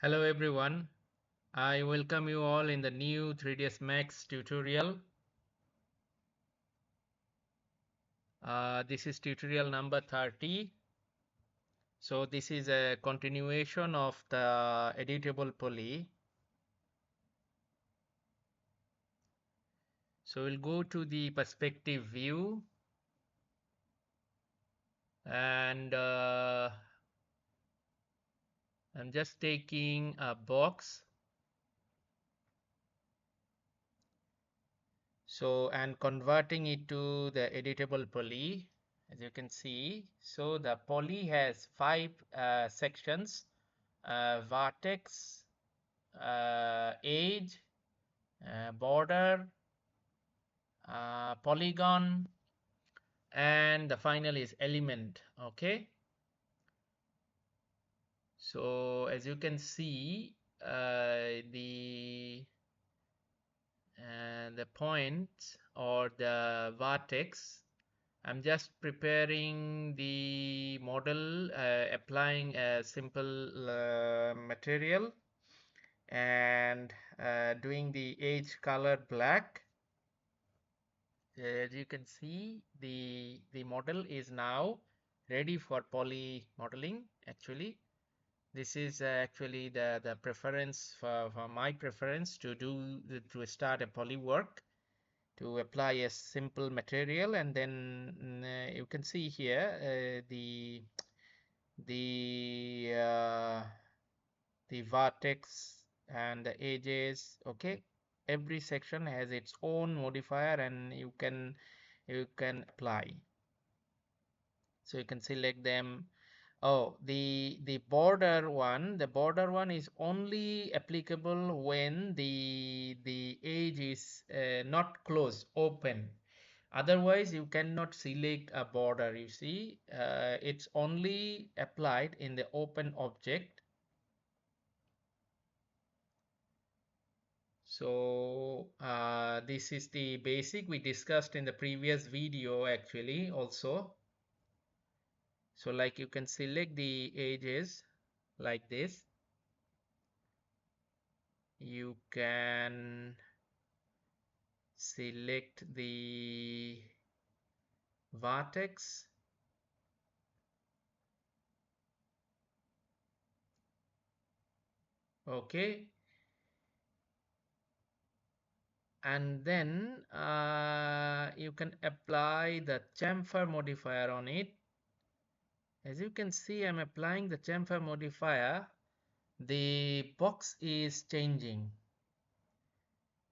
Hello everyone, I welcome you all in the new 3ds Max tutorial. This is tutorial number 30. So this is a continuation of the editable poly. So we'll go to the perspective view and I'm just taking a box. So and converting it to the editable poly, as you can see. So the poly has 5 sections: vertex, edge, border, polygon, and the final is element. Okay, so as you can see, the point or the vertex, I'm just preparing the model, applying a simple material and doing the edge color black. As you can see, the model is now ready for poly modeling. Actually, this is actually the preference for my preference to start a poly work, to apply a simple material, and then you can see here the uh, the vertex and the edges. Okay, every section has its own modifier and you can apply. So you can select them. Oh, the border one is only applicable when the edge is not closed, open. Otherwise you cannot select a border. You see, it's only applied in the open object. So this is the basic we discussed in the previous video actually also. So like you can select the edges like this. You can select the vertex. Okay. And then you can apply the chamfer modifier on it. As you can see, I'm applying the chamfer modifier. The box is changing.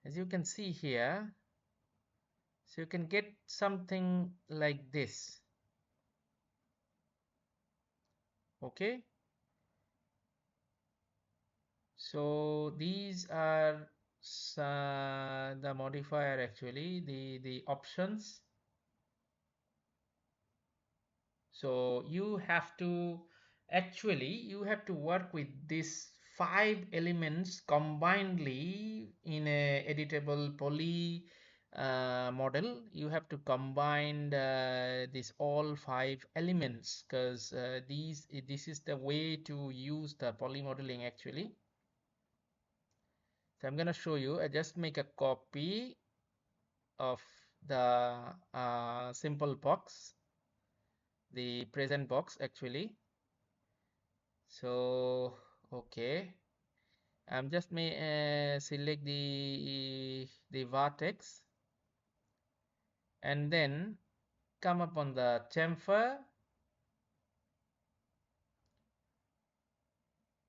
As you can see here, so you can get something like this. Okay. So these are the modifier, actually the options. So you have to work with these 5 elements combinedly in a editable poly model. You have to combine these all 5 elements, because this is the way to use the poly modeling actually. So I'm going to show you. I just make a copy of the simple box, the present box actually. So okay, I'm just may select the vertex and then come up on the chamfer.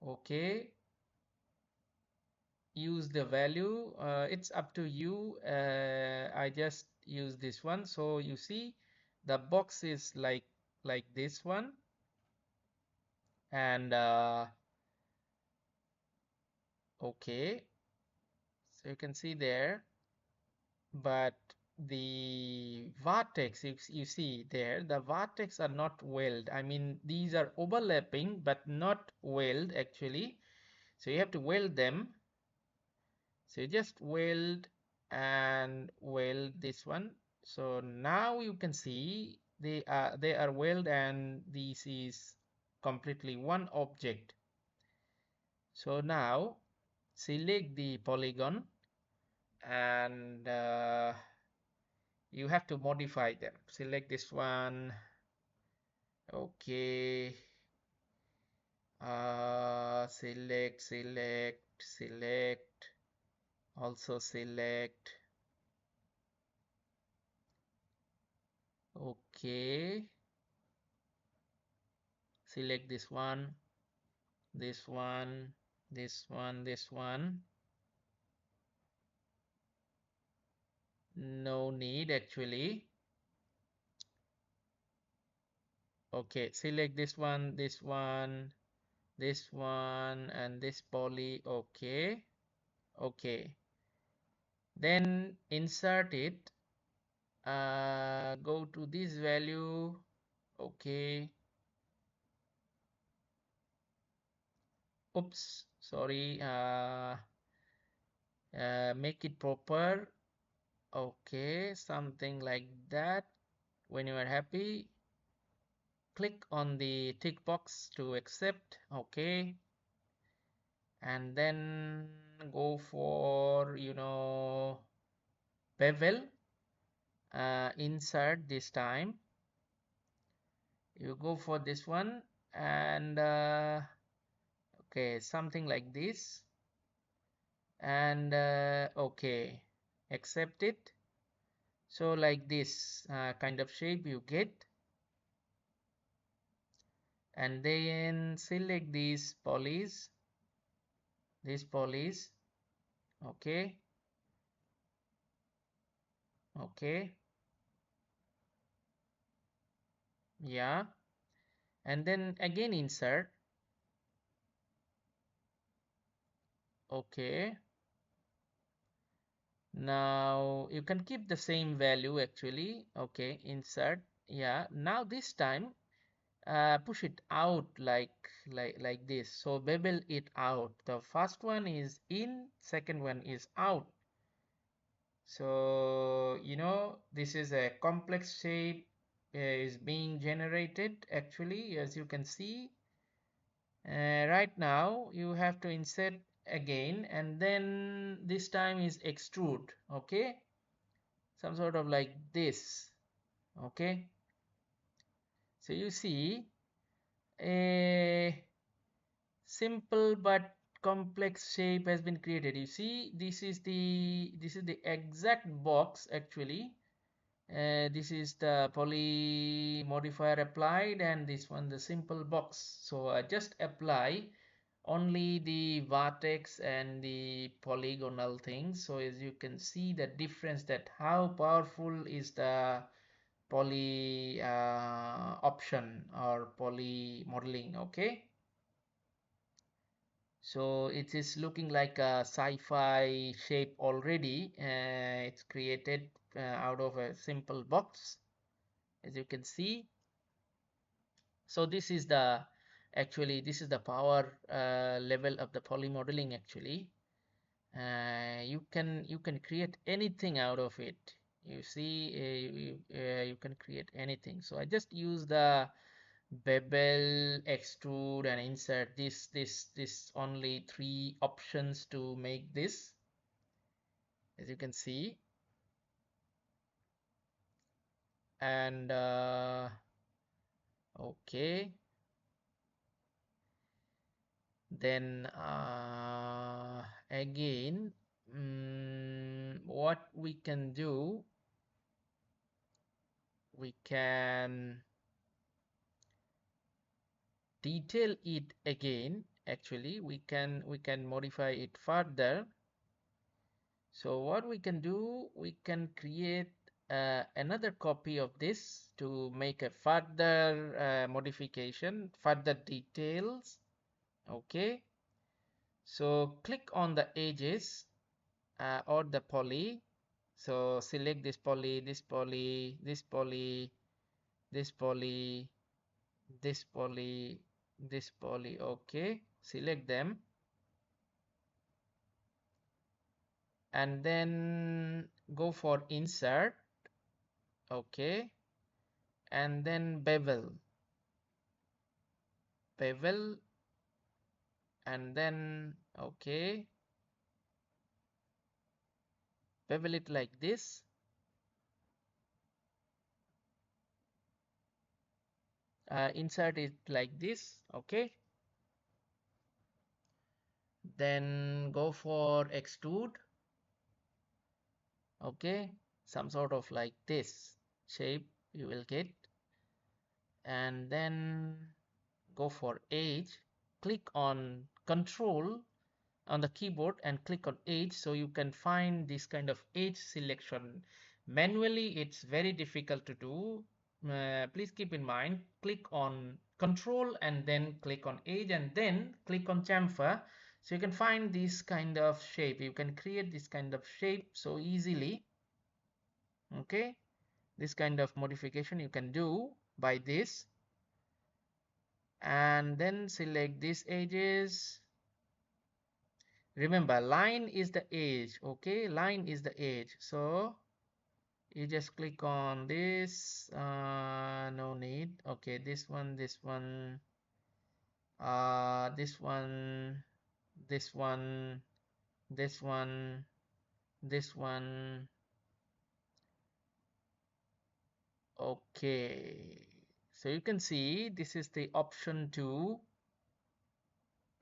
Okay, use the value, it's up to you. I just use this one. So you see the box is like this one, and okay, so you can see there, but the vertex, you see there, the vertex are not weld. I mean, these are overlapping but not weld actually. So you have to weld them. So you just weld and weld this one. So now you can see they are weld, and this is completely one object. So now select the polygon and you have to modify them. Select this one. Okay. Select, also select. Okay. Select this one, this one, this one, this one. No need actually. Okay, select this one, this one, this one, and this poly. Okay. Okay. Then insert it. Go to this value. Okay. Oops, sorry. Make it proper. Okay, something like that. When you are happy, click on the tick box to accept. Okay, and then go for bevel. Insert this time. You go for this one and okay, something like this, and okay, accept it. So like this kind of shape you get, and then select these polys, okay, okay, yeah, and then again insert. Okay, now you can keep the same value actually. Okay, insert. Yeah, now this time push it out like this. So bevel it out. The first one is in, second one is out. So this is a complex shape is being generated actually, as you can see. Right now you have to insert again, and then this time is extrude. Okay, some sort of like this. Okay, so you see a simple but complex shape has been created. You see, this is the exact box actually. This is the poly modifier applied, and this one the simple box. So I just apply only the vertex and the polygonal things. So as you can see the difference, that how powerful is the poly option or poly modeling. Okay, so it is looking like a sci-fi shape already. It's created out of a simple box, as you can see. So this is the this is the power level of the poly modeling actually. You can create anything out of it. You see, you can create anything. So I just use the bevel, extrude, and insert. This only three options to make this, as you can see. And okay, then again, what we can do, we can detail it again. Actually, we can modify it further. So what we can do, we can create another copy of this to make a further modification, further details. Okay, so click on the edges or the poly. So select this poly, this poly, this poly, this poly, this poly, this poly. Okay, select them, and then go for insert. Okay, and then bevel, and then okay, bevel it like this. Insert it like this. Okay, then go for extrude. Okay, some sort of like this shape you will get, and then go for edge. Click on control on the keyboard and click on edge, so you can find this kind of edge selection. Manually it's very difficult to do. Please keep in mind, click on control and then click on edge and then click on chamfer, so you can find this kind of shape. You can create this kind of shape so easily. Okay, this kind of modification you can do by this, and then select these edges. Remember, line is the edge. Okay, line is the edge, so you just click on this. No need. Okay, this one, this one, this one, this one, this one, this one. Okay, so you can see this is the option 2.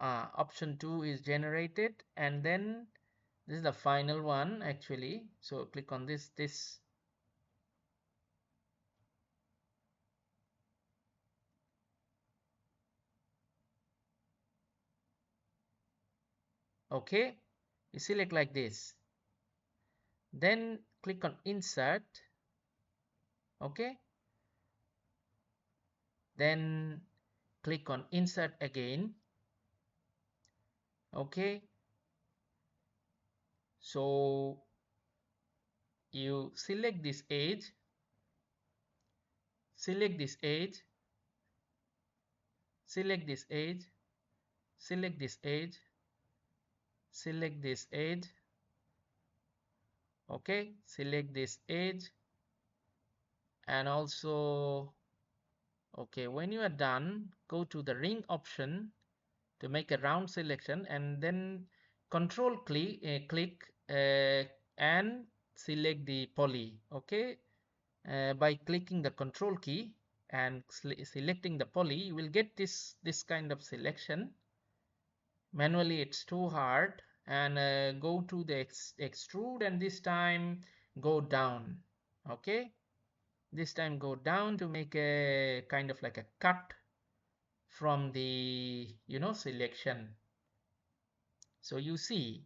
Option 2 is generated, and then this is the final one actually. So click on this. Okay, you select like this, then click on insert. Okay, then click on insert again. Okay, so you select this edge, select this edge, select this edge, select this edge, select this edge. Okay, select this edge, and also okay, when you are done, go to the ring option to make a round selection, and then control click and select the poly. Okay, by clicking the control key and selecting the poly, you will get this kind of selection. Manually it's too hard, and go to the extrude, and this time go down. Okay, this time go down to make a kind of like a cut from the selection. So you see,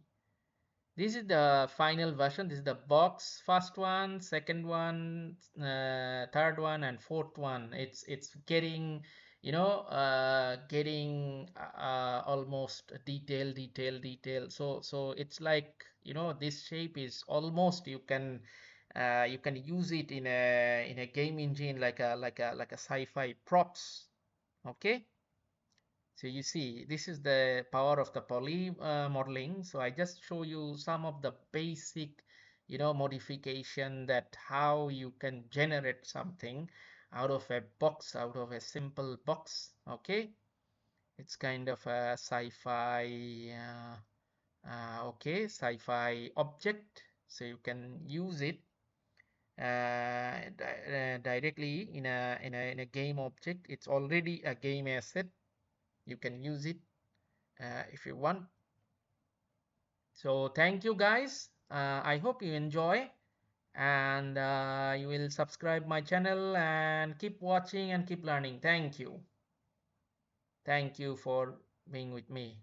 this is the final version. This is the box, first one, second one, third one, and fourth one. It's getting getting almost detail. So it's like this shape is almost, you can use it in a game engine, like a sci-fi props. Okay, so you see, this is the power of the poly modeling. So I just show you some of the basic, modification, that how you can generate something out of a box, out of a simple box. Okay, it's kind of a sci-fi, okay, sci-fi object. So you can use it directly in a game object. It's already a game asset. You can use it if you want. So thank you guys. I hope you enjoy, and you will subscribe my channel and keep watching and keep learning. Thank you for being with me.